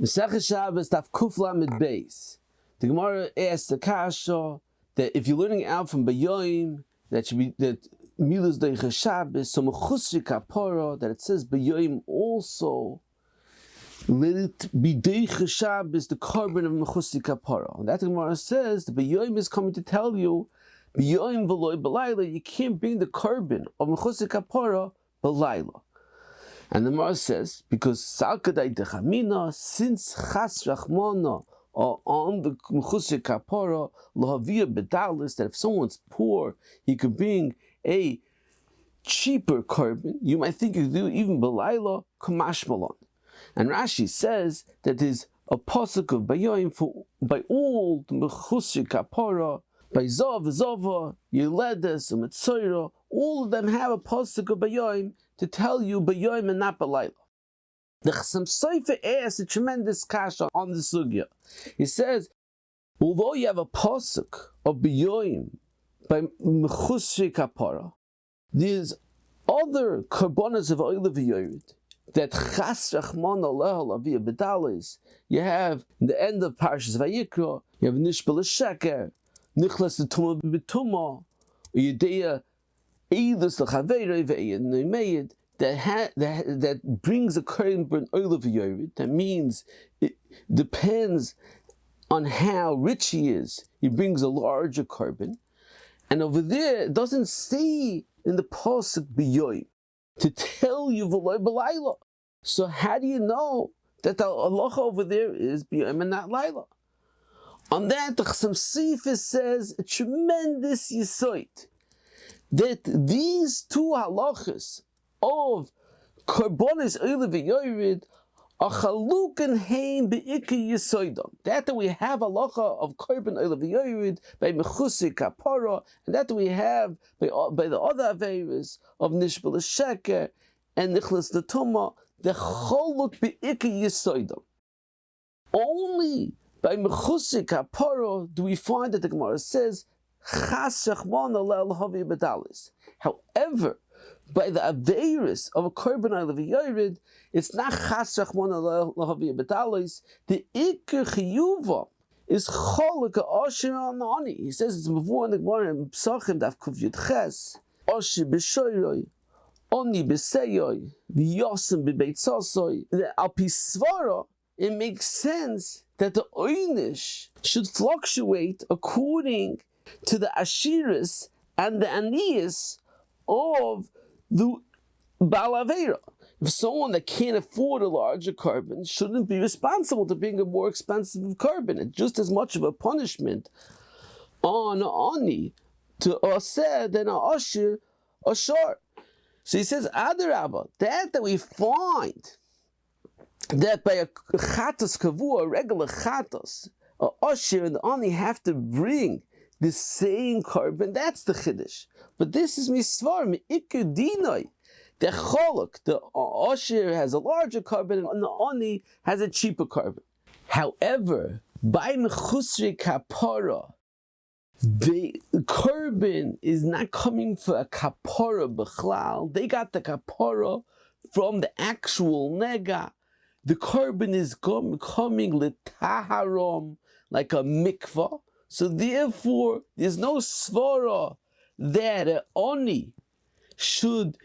Mesechus Shabbos Daf Kuf Lamed Beis. The Gemara asks the kasha that if you're learning out from Bayoim, that should be that Milas Deicha Shabbos, so Mechusri Kapara, that it says Bayoim also. Let it be Deicha Shabbos, the karbon of Mechusri Kapara. And that the Gemara says the Bayoim is coming to tell you Bayoim v'loy b'layla, you can't bring the karbon of Mechusri Kapara b'layla. And the Gemara says, because Salkadai Dechamina, since Chas Rachmana are on the Mechusri Kapara, Lahavia Bedalis, that if someone's poor, he could bring a cheaper karbon, you might think you could do even B'layla, Kamash Malon. And Rashi says that there's a pasuk of Bayoim by all the Mechusri Kapara, by Zav, Zava, Yeledes, and Mitzayra, all of them have a pasuk of Bayoim to tell you Bayoim and not Balayla. The Chassam Sofer asks a tremendous kasha on the sugya. He says, although you have a pasuk of Bayoim by Mechusri Kapara, there's other karbonas of olah viyoreid that Chas Rachman Aleha Lavia Bedalis. You have in the end of Parshas Vayikra, you have Nishbal Sheker, Nichlas the Tumah B'Tumah, Yedeya Eilus L'Chaveirei Ve'Eya Noimeid, that brings a karbon olah viyoreid. That means it depends on how rich he is. He brings a larger karbon, and over there it doesn't say in the pasuk Bayoim to tell you v'loy b'layla. So how do you know that the halacha over there is Bayoim and not Layla? On that, the Chassam Sofer says a tremendous yisoid that these two halachos of karbonis olah viyoreid are chalukin hein be'ikar yisoidam. That we have halacha of karbon olah viyoreid by Mechusri Kapara, and that we have by the other averis of Nishbal Sheker and Nichlas the Tumah, the chaluk be'ikar yisoidam. Only by Mechusri Kapara do we find that the Gemara says Chas Rachman Aleha Lavia Bedalis. However, by the averis of a karbon olah viyoreid, it's not Chas Rachman Aleha Lavia Bedalis. The ikar chiyuva is cholak asher on ani. He says it's before in the Gemara in Psachim Daf Kuf Yud Ches, asher b'shoyroi, ani b'seyoi, v'yosem b'beitzasoi. The al pi svara, it makes sense that the oynish should fluctuate according to the ashiris and the aniyas of the Balavera. If someone that can't afford a larger karbon shouldn't be responsible to bring a more expensive karbon, it's just as much of a punishment on ani to aseh than a ashir ashar. So he says, Adarabba, that we find that by a chatos kavua, a regular chatos, a ashir and the ani have to bring the same karbon, that's the chiddush. But this is misvar, me'ikar dinoi. The cholok, the asher has a larger karbon and the ani has a cheaper karbon. However, by Mechusri Kapara, the karbon is not coming for a kapara b'chlal. They got the kapara from the actual nega. The karbon is coming letaharom, like a mikvah. So therefore, there's no svara that an ani should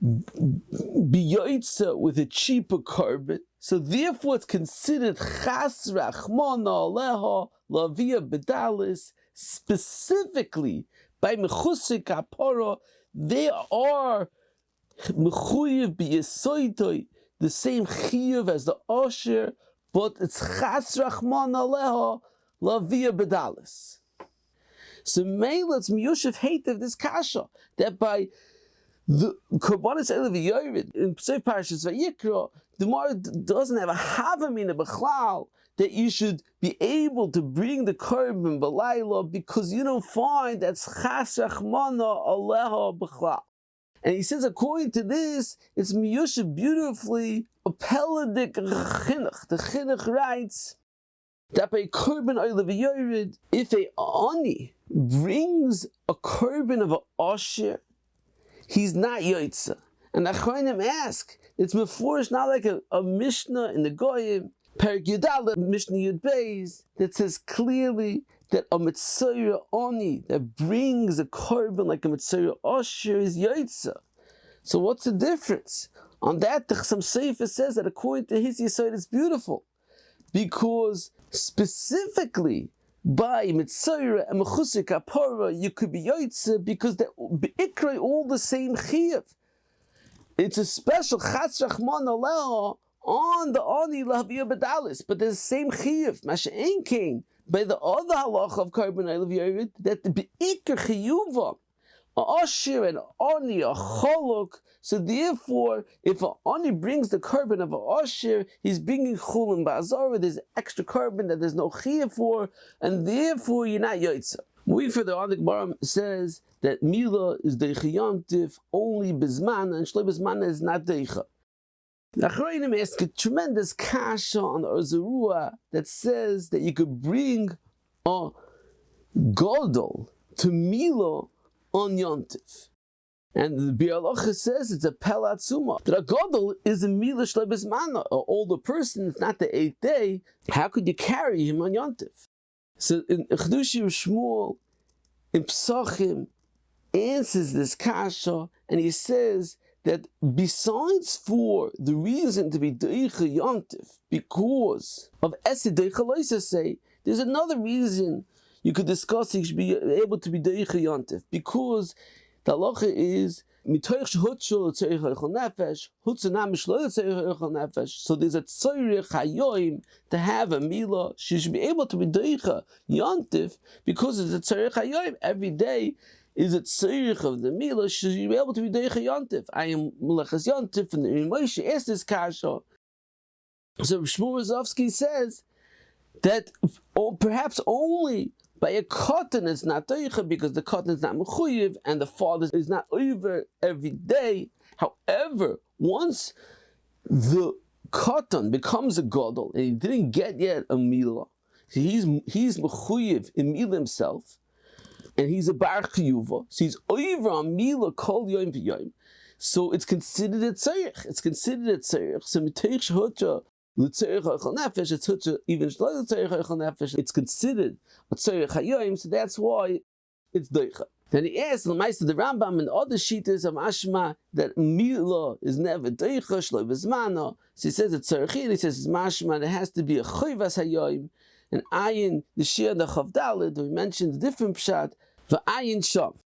be yoitza with a cheaper karbon. So therefore, it's considered Chas Rachman Aleha Lavia Bedalis. Specifically, by Mechusri Kapara, they are mechuyev b'yesoidoi, the same chiyuv as the asher, but it's Chas Rachman Aleha Lavia Bedalis. So Meila, it's miyushav hatev this kasha, that by the karbonis olah viyoreid in Pesach Parshas Vayikra, the Gemara doesn't have a havamina b'chlal that you should be able to bring the karbon b'layla because you don't find that's Chas Rachmana Aleha b'chlal. And he says, according to this, it's miyushav beautifully a peladik chinuch. The chinuch writes that by karbon olah viyoreid, if a ani brings a karbon of an asher, he's not yoitza. And the Achronim ask, it's mefurish not like a Mishnah in the Goyim, Perik Yudala, Mishnah Yud Beis, that says clearly that a Mitzayra Oni that brings a karbon like a Mitzayra Osher is Yaitza. So what's the difference? On that, the Chassam Sefer says that according to his Yisod, it's beautiful. Because specifically, by Mitzayra and Mechusik Kapara, you could be Yaitza because they're all the same Chiyuv. It's a special Chatz Rachman Aleh on the Ani Lahaviyah Badalis, but there's the same Chiyuv. Masha'en came by the other halacha of karbon viyoreid that the Be'ikr Chiyuva, a Ashir and Ani, a Cholok. So therefore, if an Ani brings the karbon of a Ashir, he's bringing Chul and Ba'azara, there's extra karbon that there's no Chiyuv for, and therefore you're not Yaitza. Moving further on, the Gemara says that Mila is Deicha Yomtiv only Bizman, and Shloi Bizman is not Deicha. The Achronim ask a tremendous kasha on the Orzerua that says that you could bring a Godol to Mila on Yontif. And the Bialocha says it's a Pelatzuma. That a Godol is a Mila Shloi Bizman, an older person, it's not the 8th day. How could you carry him on Yontif? So in Chedushi Shmuel, in Psachim, answers this kasha, and he says that besides for the reason to be Deicha Yontif, because of Esid Deicha Loisa say, there's another reason you could discuss you should be able to be Deicha Yontif, because the halacha is so there's a tzorich hayoim to have a milah. She should be able to be deicha yontif because it's a tzorich hayoim. Every day is a tzorich of the milah. She should be able to be deicha yontif. I am melechas yontif, and the Moshe asked this kasha. So Shmuel Rozovsky says that perhaps only by a cotton it's not deicha because the cotton is not mechuyev and the father is not over every day. However, once the cotton becomes a gadol and he didn't get yet a milah, so he's mechuyev in milah himself, and he's a bar chiyuva, so he's over on milah kol yom v'yom. So it's considered a tzarich. It's considered a tzarich. So miteich shehutcha. It's considered a tzorich hayoim, so that's why it's deicha. Then he asks the Meister the Rambam and other shitas of Ashma that milah is never deicha shloi b'zmana. So he says it's tzorich. He says it's mashma. It has to be a chayvas hayoim. And ayin the shir the chavdalid. We mentioned the different pshat for ayin sham.